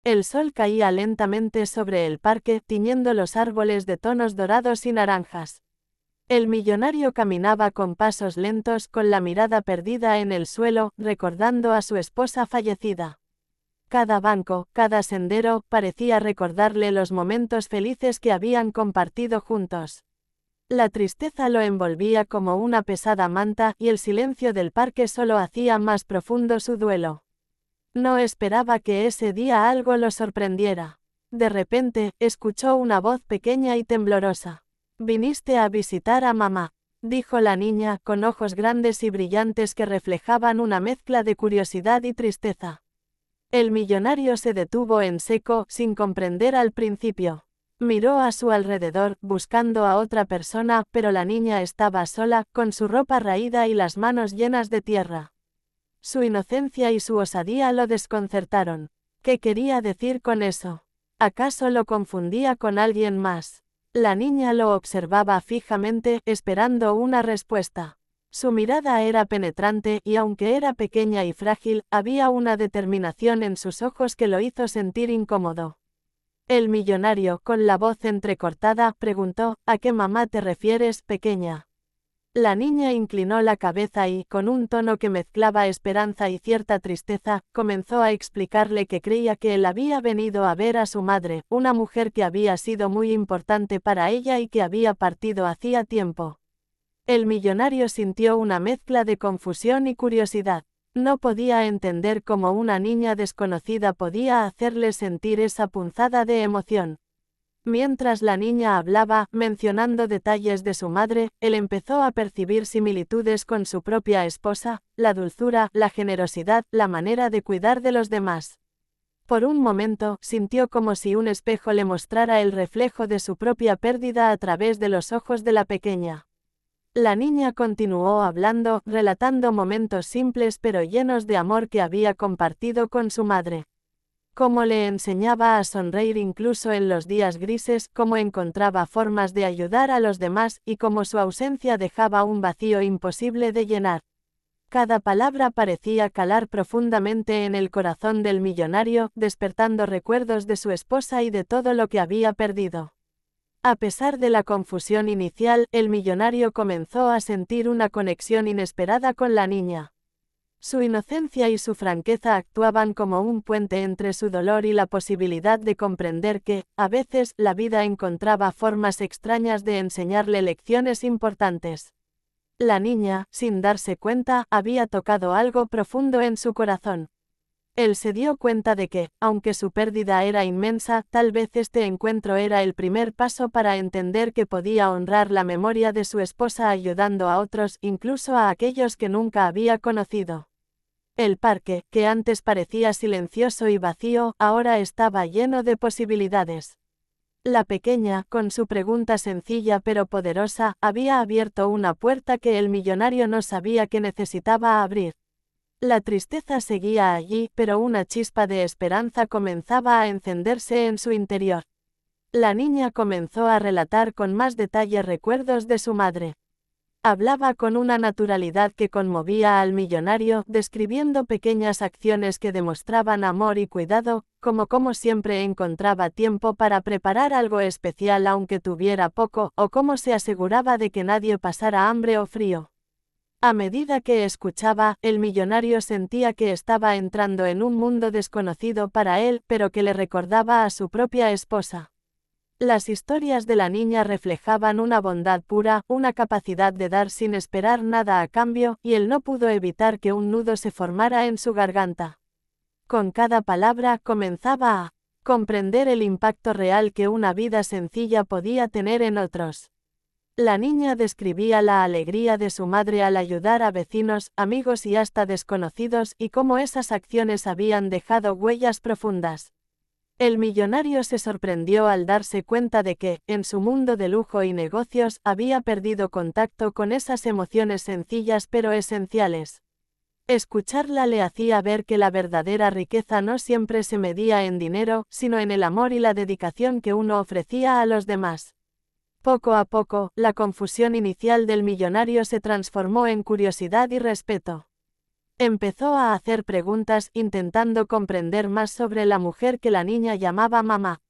El sol caía lentamente sobre el parque, tiñendo los árboles de tonos dorados y naranjas. El millonario caminaba con pasos lentos, con la mirada perdida en el suelo, recordando a su esposa fallecida. Cada banco, cada sendero, parecía recordarle los momentos felices que habían compartido juntos. La tristeza lo envolvía como una pesada manta, y el silencio del parque solo hacía más profundo su duelo. No esperaba que ese día algo lo sorprendiera. De repente, escuchó una voz pequeña y temblorosa. «Viniste a visitar a mamá», dijo la niña, con ojos grandes y brillantes que reflejaban una mezcla de curiosidad y tristeza. El millonario se detuvo en seco, sin comprender al principio. Miró a su alrededor, buscando a otra persona, pero la niña estaba sola, con su ropa raída y las manos llenas de tierra. Su inocencia y su osadía lo desconcertaron. ¿Qué quería decir con eso? ¿Acaso lo confundía con alguien más? La niña lo observaba fijamente, esperando una respuesta. Su mirada era penetrante y aunque era pequeña y frágil, había una determinación en sus ojos que lo hizo sentir incómodo. El millonario, con la voz entrecortada, preguntó: «¿A qué mamá te refieres, pequeña?». La niña inclinó la cabeza y, con un tono que mezclaba esperanza y cierta tristeza, comenzó a explicarle que creía que él había venido a ver a su madre, una mujer que había sido muy importante para ella y que había partido hacía tiempo. El millonario sintió una mezcla de confusión y curiosidad. No podía entender cómo una niña desconocida podía hacerle sentir esa punzada de emoción. Mientras la niña hablaba, mencionando detalles de su madre, él empezó a percibir similitudes con su propia esposa: la dulzura, la generosidad, la manera de cuidar de los demás. Por un momento, sintió como si un espejo le mostrara el reflejo de su propia pérdida a través de los ojos de la pequeña. La niña continuó hablando, relatando momentos simples pero llenos de amor que había compartido con su madre. Cómo le enseñaba a sonreír incluso en los días grises, cómo encontraba formas de ayudar a los demás, y cómo su ausencia dejaba un vacío imposible de llenar. Cada palabra parecía calar profundamente en el corazón del millonario, despertando recuerdos de su esposa y de todo lo que había perdido. A pesar de la confusión inicial, el millonario comenzó a sentir una conexión inesperada con la niña. Su inocencia y su franqueza actuaban como un puente entre su dolor y la posibilidad de comprender que, a veces, la vida encontraba formas extrañas de enseñarle lecciones importantes. La niña, sin darse cuenta, había tocado algo profundo en su corazón. Él se dio cuenta de que, aunque su pérdida era inmensa, tal vez este encuentro era el primer paso para entender que podía honrar la memoria de su esposa ayudando a otros, incluso a aquellos que nunca había conocido. El parque, que antes parecía silencioso y vacío, ahora estaba lleno de posibilidades. La pequeña, con su pregunta sencilla pero poderosa, había abierto una puerta que el millonario no sabía que necesitaba abrir. La tristeza seguía allí, pero una chispa de esperanza comenzaba a encenderse en su interior. La niña comenzó a relatar con más detalle recuerdos de su madre. Hablaba con una naturalidad que conmovía al millonario, describiendo pequeñas acciones que demostraban amor y cuidado, como siempre encontraba tiempo para preparar algo especial aunque tuviera poco, o cómo se aseguraba de que nadie pasara hambre o frío. A medida que escuchaba, el millonario sentía que estaba entrando en un mundo desconocido para él, pero que le recordaba a su propia esposa. Las historias de la niña reflejaban una bondad pura, una capacidad de dar sin esperar nada a cambio, y él no pudo evitar que un nudo se formara en su garganta. Con cada palabra comenzaba a comprender el impacto real que una vida sencilla podía tener en otros. La niña describía la alegría de su madre al ayudar a vecinos, amigos y hasta desconocidos, y cómo esas acciones habían dejado huellas profundas. El millonario se sorprendió al darse cuenta de que, en su mundo de lujo y negocios, había perdido contacto con esas emociones sencillas pero esenciales. Escucharla le hacía ver que la verdadera riqueza no siempre se medía en dinero, sino en el amor y la dedicación que uno ofrecía a los demás. Poco a poco, la confusión inicial del millonario se transformó en curiosidad y respeto. Empezó a hacer preguntas intentando comprender más sobre la mujer que la niña llamaba mamá.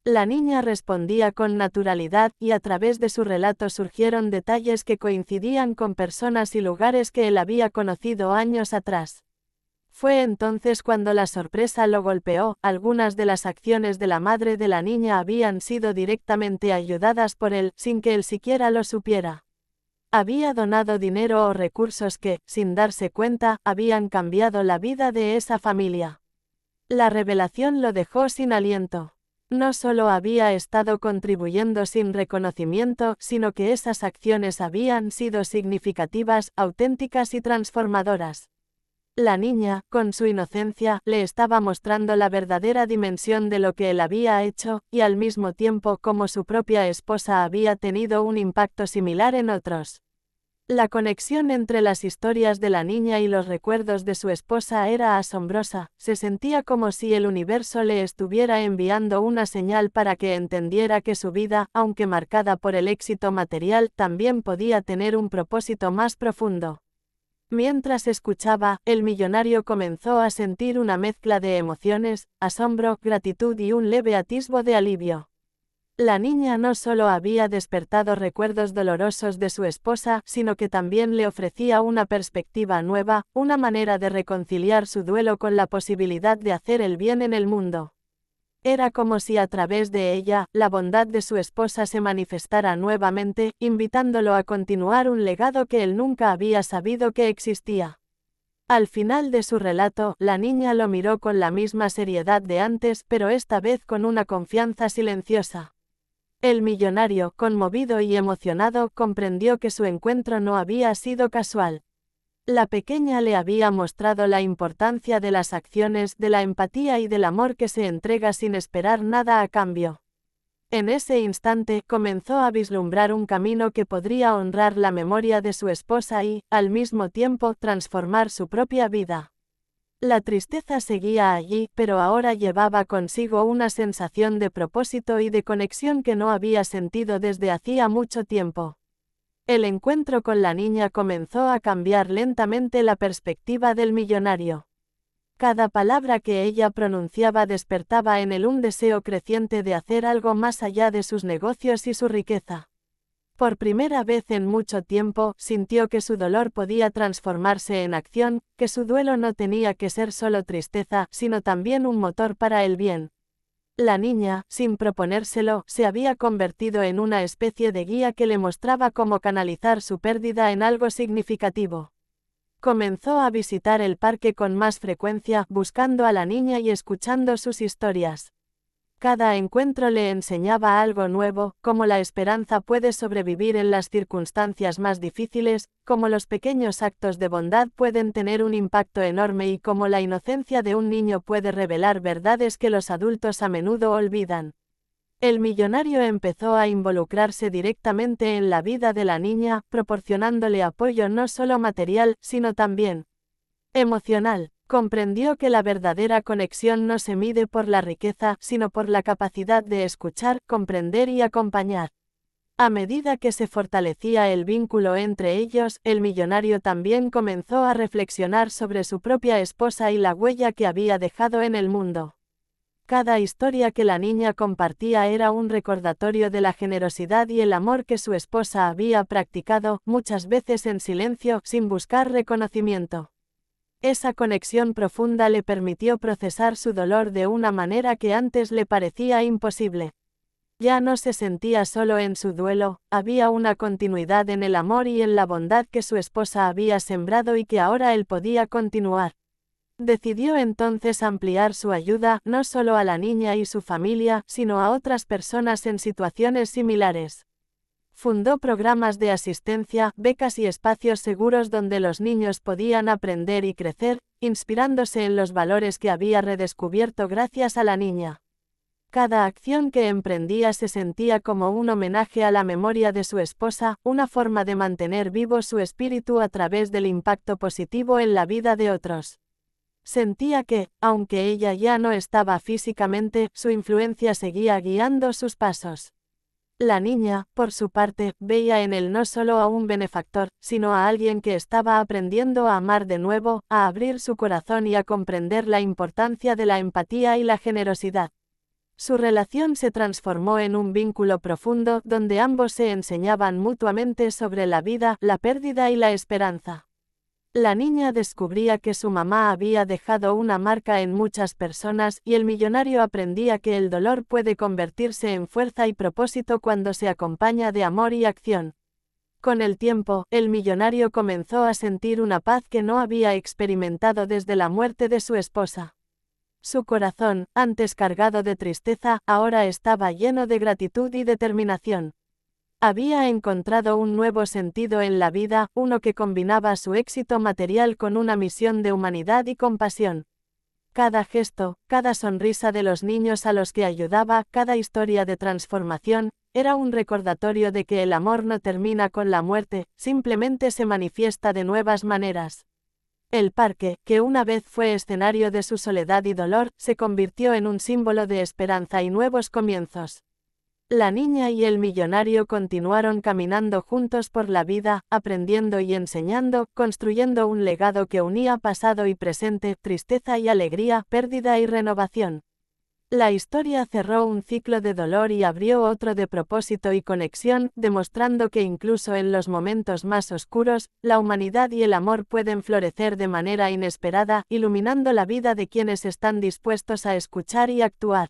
La niña respondía con naturalidad y a través de su relato surgieron detalles que coincidían con personas y lugares que él había conocido años atrás. Fue entonces cuando la sorpresa lo golpeó. Algunas de las acciones de la madre de la niña habían sido directamente ayudadas por él, sin que él siquiera lo supiera. Había donado dinero o recursos que, sin darse cuenta, habían cambiado la vida de esa familia. La revelación lo dejó sin aliento. No solo había estado contribuyendo sin reconocimiento, sino que esas acciones habían sido significativas, auténticas y transformadoras. La niña, con su inocencia, le estaba mostrando la verdadera dimensión de lo que él había hecho, y al mismo tiempo cómo su propia esposa había tenido un impacto similar en otros. La conexión entre las historias de la niña y los recuerdos de su esposa era asombrosa. Se sentía como si el universo le estuviera enviando una señal para que entendiera que su vida, aunque marcada por el éxito material, también podía tener un propósito más profundo. Mientras escuchaba, el millonario comenzó a sentir una mezcla de emociones, asombro, gratitud y un leve atisbo de alivio. La niña no solo había despertado recuerdos dolorosos de su esposa, sino que también le ofrecía una perspectiva nueva, una manera de reconciliar su duelo con la posibilidad de hacer el bien en el mundo. Era como si a través de ella, la bondad de su esposa se manifestara nuevamente, invitándolo a continuar un legado que él nunca había sabido que existía. Al final de su relato, la niña lo miró con la misma seriedad de antes, pero esta vez con una confianza silenciosa. El millonario, conmovido y emocionado, comprendió que su encuentro no había sido casual. La pequeña le había mostrado la importancia de las acciones, de la empatía y del amor que se entrega sin esperar nada a cambio. En ese instante, comenzó a vislumbrar un camino que podría honrar la memoria de su esposa y, al mismo tiempo, transformar su propia vida. La tristeza seguía allí, pero ahora llevaba consigo una sensación de propósito y de conexión que no había sentido desde hacía mucho tiempo. El encuentro con la niña comenzó a cambiar lentamente la perspectiva del millonario. Cada palabra que ella pronunciaba despertaba en él un deseo creciente de hacer algo más allá de sus negocios y su riqueza. Por primera vez en mucho tiempo, sintió que su dolor podía transformarse en acción, que su duelo no tenía que ser solo tristeza, sino también un motor para el bien. La niña, sin proponérselo, se había convertido en una especie de guía que le mostraba cómo canalizar su pérdida en algo significativo. Comenzó a visitar el parque con más frecuencia, buscando a la niña y escuchando sus historias. Cada encuentro le enseñaba algo nuevo, cómo la esperanza puede sobrevivir en las circunstancias más difíciles, cómo los pequeños actos de bondad pueden tener un impacto enorme y cómo la inocencia de un niño puede revelar verdades que los adultos a menudo olvidan. El millonario empezó a involucrarse directamente en la vida de la niña, proporcionándole apoyo no solo material, sino también emocional. Comprendió que la verdadera conexión no se mide por la riqueza, sino por la capacidad de escuchar, comprender y acompañar. A medida que se fortalecía el vínculo entre ellos, el millonario también comenzó a reflexionar sobre su propia esposa y la huella que había dejado en el mundo. Cada historia que la niña compartía era un recordatorio de la generosidad y el amor que su esposa había practicado, muchas veces en silencio, sin buscar reconocimiento. Esa conexión profunda le permitió procesar su dolor de una manera que antes le parecía imposible. Ya no se sentía solo en su duelo, había una continuidad en el amor y en la bondad que su esposa había sembrado y que ahora él podía continuar. Decidió entonces ampliar su ayuda, no solo a la niña y su familia, sino a otras personas en situaciones similares. Fundó programas de asistencia, becas y espacios seguros donde los niños podían aprender y crecer, inspirándose en los valores que había redescubierto gracias a la niña. Cada acción que emprendía se sentía como un homenaje a la memoria de su esposa, una forma de mantener vivo su espíritu a través del impacto positivo en la vida de otros. Sentía que, aunque ella ya no estaba físicamente, su influencia seguía guiando sus pasos. La niña, por su parte, veía en él no solo a un benefactor, sino a alguien que estaba aprendiendo a amar de nuevo, a abrir su corazón y a comprender la importancia de la empatía y la generosidad. Su relación se transformó en un vínculo profundo donde ambos se enseñaban mutuamente sobre la vida, la pérdida y la esperanza. La niña descubría que su mamá había dejado una marca en muchas personas y el millonario aprendía que el dolor puede convertirse en fuerza y propósito cuando se acompaña de amor y acción. Con el tiempo, el millonario comenzó a sentir una paz que no había experimentado desde la muerte de su esposa. Su corazón, antes cargado de tristeza, ahora estaba lleno de gratitud y determinación. Había encontrado un nuevo sentido en la vida, uno que combinaba su éxito material con una misión de humanidad y compasión. Cada gesto, cada sonrisa de los niños a los que ayudaba, cada historia de transformación, era un recordatorio de que el amor no termina con la muerte, simplemente se manifiesta de nuevas maneras. El parque, que una vez fue escenario de su soledad y dolor, se convirtió en un símbolo de esperanza y nuevos comienzos. La niña y el millonario continuaron caminando juntos por la vida, aprendiendo y enseñando, construyendo un legado que unía pasado y presente, tristeza y alegría, pérdida y renovación. La historia cerró un ciclo de dolor y abrió otro de propósito y conexión, demostrando que incluso en los momentos más oscuros, la humanidad y el amor pueden florecer de manera inesperada, iluminando la vida de quienes están dispuestos a escuchar y actuar.